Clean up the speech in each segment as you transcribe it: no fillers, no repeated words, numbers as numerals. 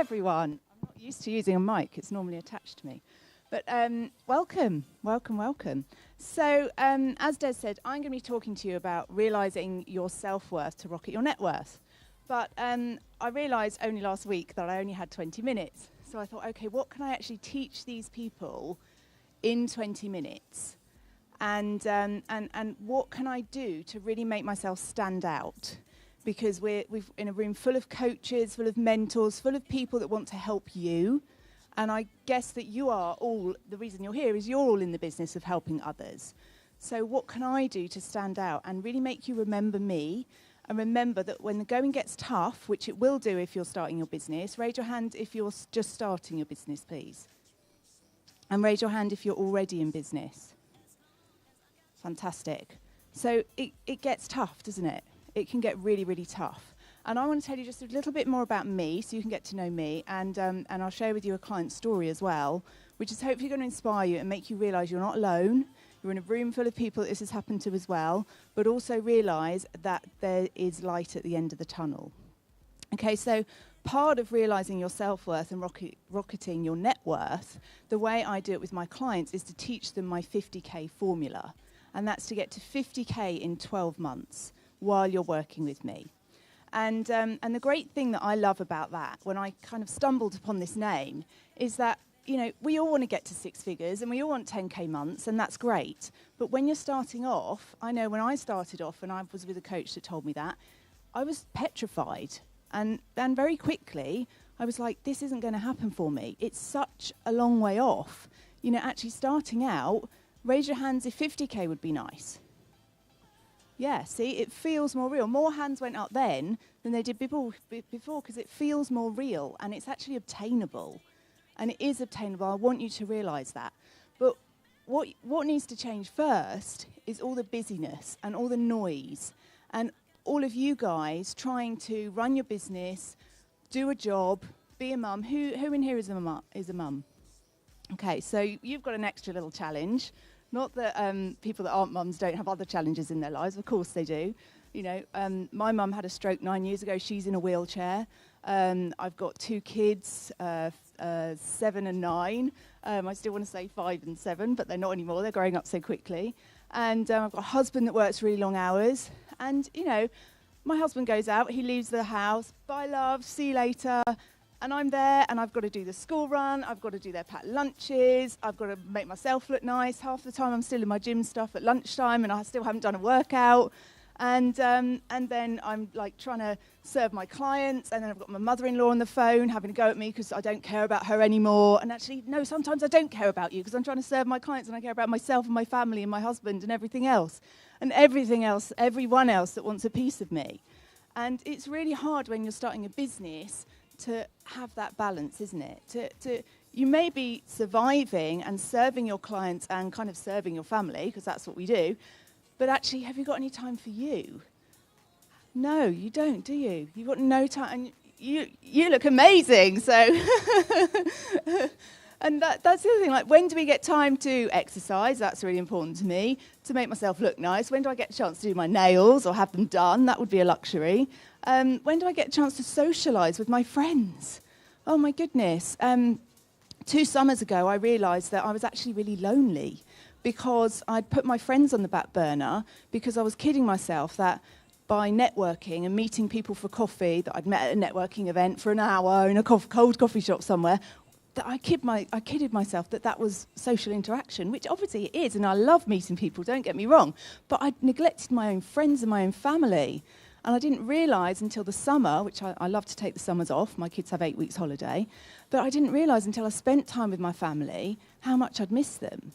everyone. I'm not used to using a mic, it's normally attached to me. But welcome. So, as Des said, I'm going to be talking to you about realising your self-worth to rocket your net worth. But I realised only last week that I only had 20 minutes. So I thought, okay, what can I actually teach these people in 20 minutes? And what can I do to really make myself stand out? Because we're in a room full of coaches, full of mentors, full of people that want to help you. And I guess that you are all, the reason you're here is you're all in the business of helping others. So what can I do to stand out and really make you remember me and remember that when the going gets tough, which it will do if you're starting your business, raise your hand if you're just starting your business, please. And raise your hand if you're already in business. Fantastic. So it gets tough, doesn't it? It can get really, really tough. And I want to tell you just a little bit more about me so you can get to know me. And I'll share with you a client story as well, which is hopefully going to inspire you and make you realise you're not alone. You're in a room full of people that this has happened to as well, but also realise that there is light at the end of the tunnel. Okay, so part of realising your self-worth and rocketing your net worth, the way I do it with my clients is to teach them my 50K formula. And that's to get to 50K in 12 months while you're working with me. And the great thing that I love about that, when I kind of stumbled upon this name, is that, you know, we all want to get to six figures and we all want 10K months, and that's great. But when you're starting off, I know when I started off, and I was with a coach that told me that, I was petrified. And very quickly, I was like, this isn't going to happen for me. It's such a long way off. You know, actually starting out, raise your hands if 50K would be nice. Yeah, see, it feels more real. More hands went up then than they did before because it feels more real and it's actually obtainable. And it is obtainable. I want you to realise that. But what needs to change first is all the busyness and all the noise and all of you guys trying to run your business, do a job, be a mum. Who in here is a mum? Okay, so you've got an extra little challenge. Not that people that aren't mums don't have other challenges in their lives. Of course they do. You know, my mum had a stroke 9 years ago. She's in a wheelchair. I've got two kids, 7 and 9. I still want to say 5 and 7, but they're not anymore. They're growing up so quickly. And I've got a husband that works really long hours. And, you know, my husband goes out. He leaves the house. Bye, love. See you later. And I'm there, and I've got to do the school run, I've got to do their packed lunches, I've got to make myself look nice. Half the time I'm still in my gym stuff at lunchtime, and I still haven't done a workout. And then I'm like trying to serve my clients, and then I've got my mother-in-law on the phone having a go at me because I don't care about her anymore. And actually, no, sometimes I don't care about you because I'm trying to serve my clients, and I care about myself and my family and my husband and everything else, everyone else that wants a piece of me. And it's really hard when you're starting a business to have that balance, isn't it? You may be surviving and serving your clients and kind of serving your family, because that's what we do, but actually, have you got any time for you? No, you don't, do you? You've got no time, and you look amazing, so... And that's the other thing, like, when do we get time to exercise? That's really important to me, to make myself look nice. When do I get a chance to do my nails or have them done? That would be a luxury. When do I get a chance to socialise with my friends? Oh, my goodness. 2 summers ago, I realised that I was actually really lonely because I'd put my friends on the back burner because I was kidding myself that by networking and meeting people for coffee that I'd met at a networking event for an hour in a cold coffee shop somewhere, that I kidded myself that was social interaction, which obviously it is, and I love meeting people, don't get me wrong, but I'd neglected my own friends and my own family. And I didn't realise until the summer, which I love to take the summers off, my kids have 8 weeks holiday, but I didn't realise until I spent time with my family how much I'd miss them.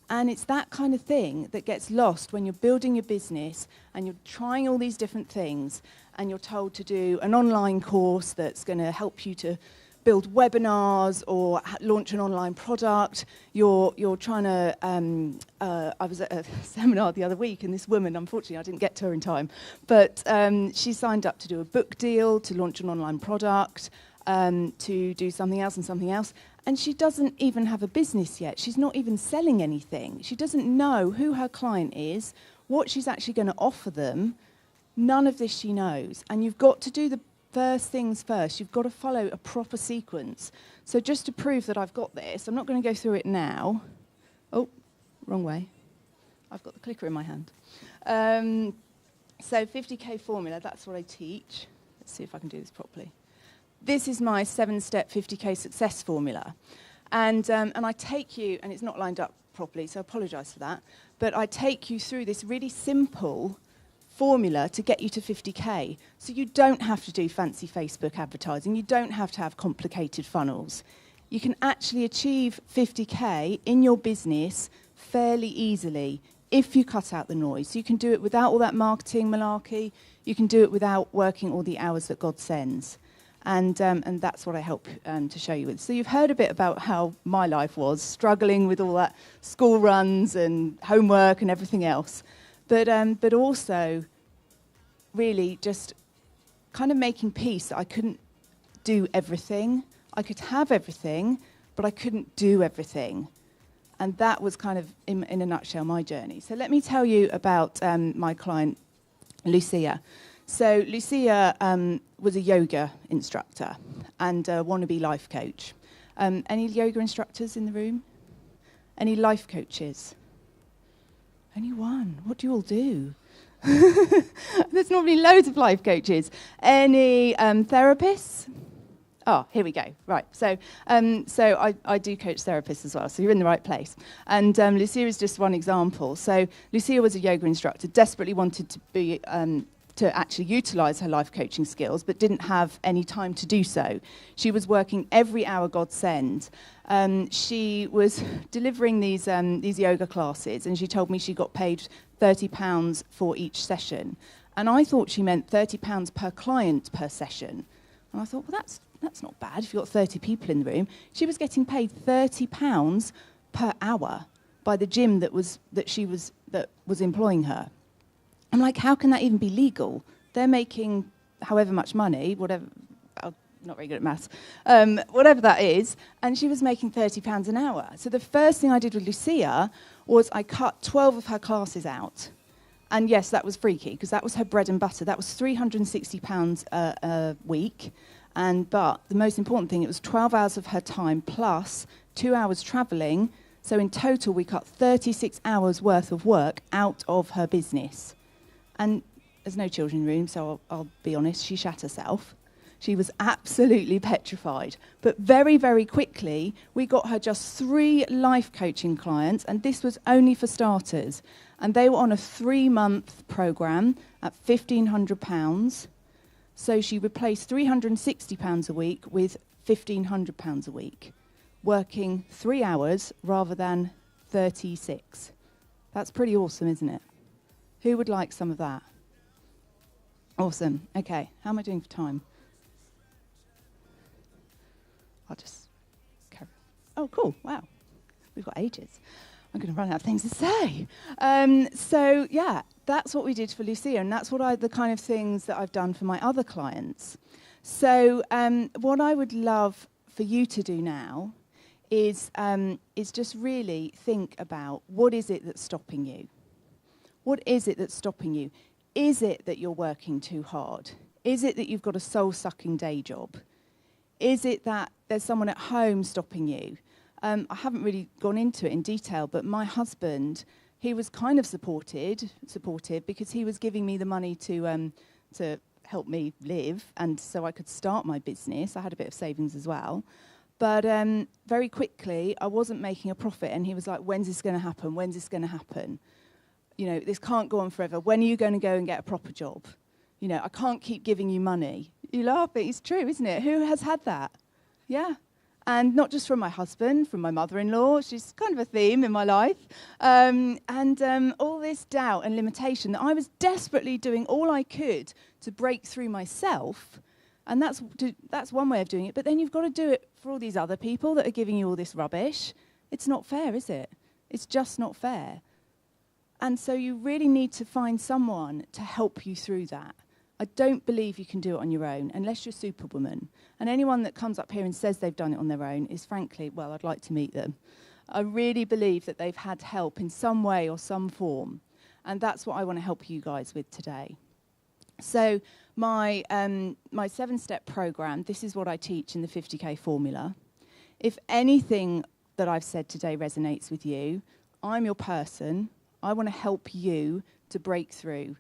And it's that kind of thing that gets lost when you're building your business and you're trying all these different things and you're told to do an online course that's going to help you to build webinars or launch an online product. You're trying to... I was at a seminar the other week, and this woman, unfortunately, I didn't get to her in time, but she signed up to do a book deal, to launch an online product, to do something else and something else, and she doesn't even have a business yet. She's not even selling anything. She doesn't know who her client is, what she's actually going to offer them. None of this she knows, and you've got to do the first things first. You've got to follow a proper sequence. So just to prove that I've got this, I'm not going to go through it now. Oh, wrong way. I've got the clicker in my hand. So 50K formula, that's what I teach. Let's see if I can do this properly. This is my 7-step 50K success formula. And I take you, and it's not lined up properly, so I apologise for that, but I take you through this really simple formula to get you to 50K. So you don't have to do fancy Facebook advertising. You don't have to have complicated funnels. You can actually achieve 50K in your business fairly easily if you cut out the noise. So you can do it without all that marketing malarkey. You can do it without working all the hours that God sends. And that's what I help to show you with. So you've heard a bit about how my life was, struggling with all that school runs and homework and everything else. But also really just kind of making peace that I couldn't do everything. I could have everything, but I couldn't do everything. And that was kind of, in a nutshell, my journey. So let me tell you about my client, Lucia. So Lucia was a yoga instructor and a wannabe life coach. Any yoga instructors in the room? Any life coaches? Only one. What do you all do? There's normally loads of life coaches. Any therapists? Oh, here we go. Right. So I do coach therapists as well. So you're in the right place. And Lucia is just one example. So Lucia was a yoga instructor, desperately wanted to be to actually utilise her life coaching skills, but didn't have any time to do so. She was working every hour God sent. She was delivering these yoga classes, and she told me she got paid £30 for each session. And I thought she meant £30 per client per session. And I thought, well, that's not bad if you've got 30 people in the room. She was getting paid £30 per hour by the gym that was employing her. I'm like, how can that even be legal? They're making however much money, whatever, I'm not very good at maths, whatever that is, and she was making £30 an hour. So the first thing I did with Lucia was I cut 12 of her classes out. And yes, that was freaky, because that was her bread and butter. That was £360 a week. But the most important thing, it was 12 hours of her time plus 2 hours travelling. So in total, we cut 36 hours worth of work out of her business. And there's no children in the room, so I'll be honest, she shat herself. She was absolutely petrified. But very, very quickly, we got her just 3 life coaching clients, and this was only for starters. And they were on a 3-month programme at £1,500. So she replaced £360 a week with £1,500 a week, working 3 hours rather than 36. That's pretty awesome, isn't it? Who would like some of that? Awesome. Okay, how am I doing for time? I'll just carry on. Oh, cool. Wow. We've got ages. I'm going to run out of things to say. So, yeah, that's what we did for Lucia, and that's the kind of things that I've done for my other clients. So what I would love for you to do now is just really think about what is it that's stopping you? What is it that's stopping you? Is it that you're working too hard? Is it that you've got a soul-sucking day job? Is it that there's someone at home stopping you? I haven't really gone into it in detail, but my husband, he was kind of supportive because he was giving me the money to help me live, and so I could start my business. I had a bit of savings as well. But very quickly, I wasn't making a profit, and he was like, when's this going to happen? When's this going to happen? You know, this can't go on forever. When are you going to go and get a proper job? You know, I can't keep giving you money. You laugh, but it's true, isn't it? Who has had that? Yeah. And not just from my husband, from my mother-in-law. She's kind of a theme in my life. And all this doubt and limitation that I was desperately doing all I could to break through myself. And that's one way of doing it. But then you've got to do it for all these other people that are giving you all this rubbish. It's not fair, is it? It's just not fair. And so you really need to find someone to help you through that. I don't believe you can do it on your own, unless you're Superwoman. And anyone that comes up here and says they've done it on their own is frankly, well, I'd like to meet them. I really believe that they've had help in some way or some form. And that's what I want to help you guys with today. So my 7-step program, this is what I teach in the 50K formula. If anything that I've said today resonates with you, I'm your person. I want to help you to break through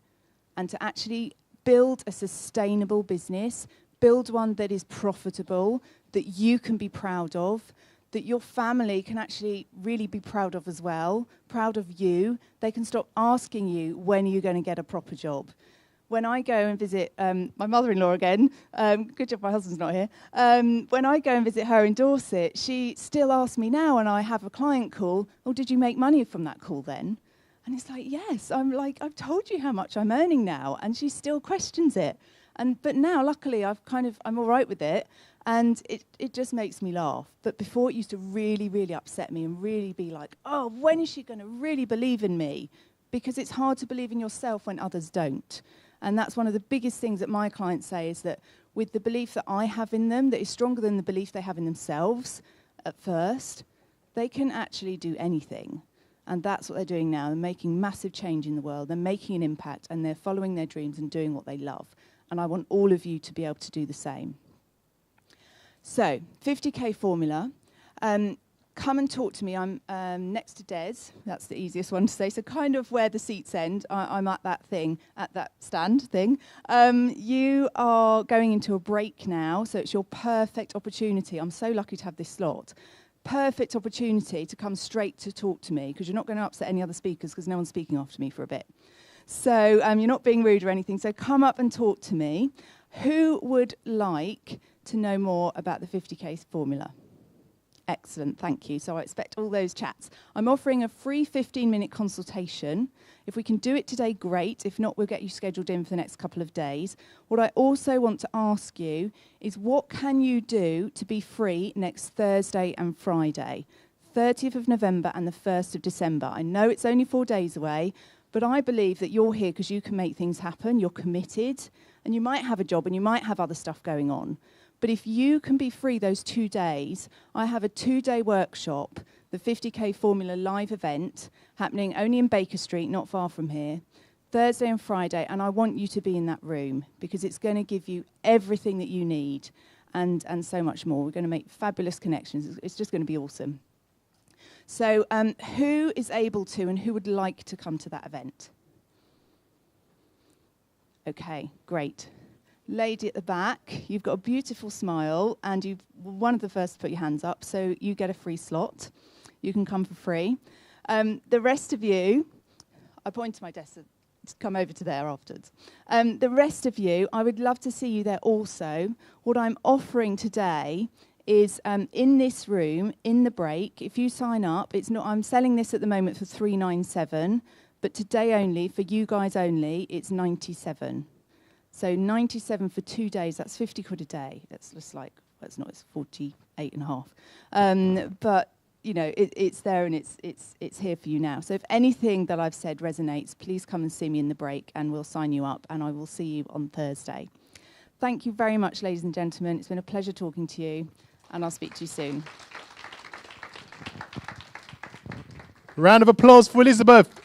and to actually build a sustainable business, build one that is profitable, that you can be proud of, that your family can actually really be proud of as well, proud of you. They can stop asking you, when are you going to get a proper job? When I go and visit my mother-in-law again, good job my husband's not here, when I go and visit her in Dorset, she still asks me now when I have a client call, oh, did you make money from that call then? And it's like, yes. I'm like, I've told you how much I'm earning now, and she still questions it. But now, luckily, I'm all right with it, and it just makes me laugh. But before, it used to really, really upset me and really be like, oh, when is she going to really believe in me? Because it's hard to believe in yourself when others don't. And that's one of the biggest things that my clients say, is that with the belief that I have in them, that is stronger than the belief they have in themselves at first, they can actually do anything. And that's what they're doing now. They're making massive change in the world. They're making an impact, and they're following their dreams and doing what they love. And I want all of you to be able to do the same. So, 50K formula. Come and talk to me. I'm next to Des. That's the easiest one to say. So kind of where the seats end. I'm at that stand thing. You are going into a break now, so it's your perfect opportunity. I'm so lucky to have this slot. Perfect opportunity to come straight to talk to me, because you're not going to upset any other speakers, because no one's speaking after me for a bit. So you're not being rude or anything. So come up and talk to me. Who would like to know more about the 50K formula? Excellent, thank you. So I expect all those chats. I'm offering a free 15-minute consultation. If we can do it today, great. If not, we'll get you scheduled in for the next couple of days. What I also want to ask you is, what can you do to be free next Thursday and Friday, 30th of November and the 1st of December? I know it's only 4 days away, but I believe that you're here because you can make things happen, you're committed, and you might have a job and you might have other stuff going on. But if you can be free those 2 days, I have a 2-day workshop, the 50K Formula live event, happening only in Baker Street, not far from here, Thursday and Friday, and I want you to be in that room, because it's going to give you everything that you need and so much more. We're going to make fabulous connections. It's just going to be awesome. So who is able to and who would like to come to that event? Okay, great. Lady at the back, you've got a beautiful smile, and you've one of the first to put your hands up, so you get a free slot. You can come for free. The rest of you, I point to my desk to come over to there afterwards. The rest of you, I would love to see you there also. What I'm offering today is in this room, in the break, if you sign up, I'm selling this at the moment for $397, but today only, for you guys only, it's $97. So 97 for 2 days, that's 50 quid a day. That's just like, well, it's 48 and a half. But, you know, it's there, and it's here for you now. So if anything that I've said resonates, please come and see me in the break, and we'll sign you up, and I will see you on Thursday. Thank you very much, ladies and gentlemen. It's been a pleasure talking to you, and I'll speak to you soon. Round of applause for Elizabeth.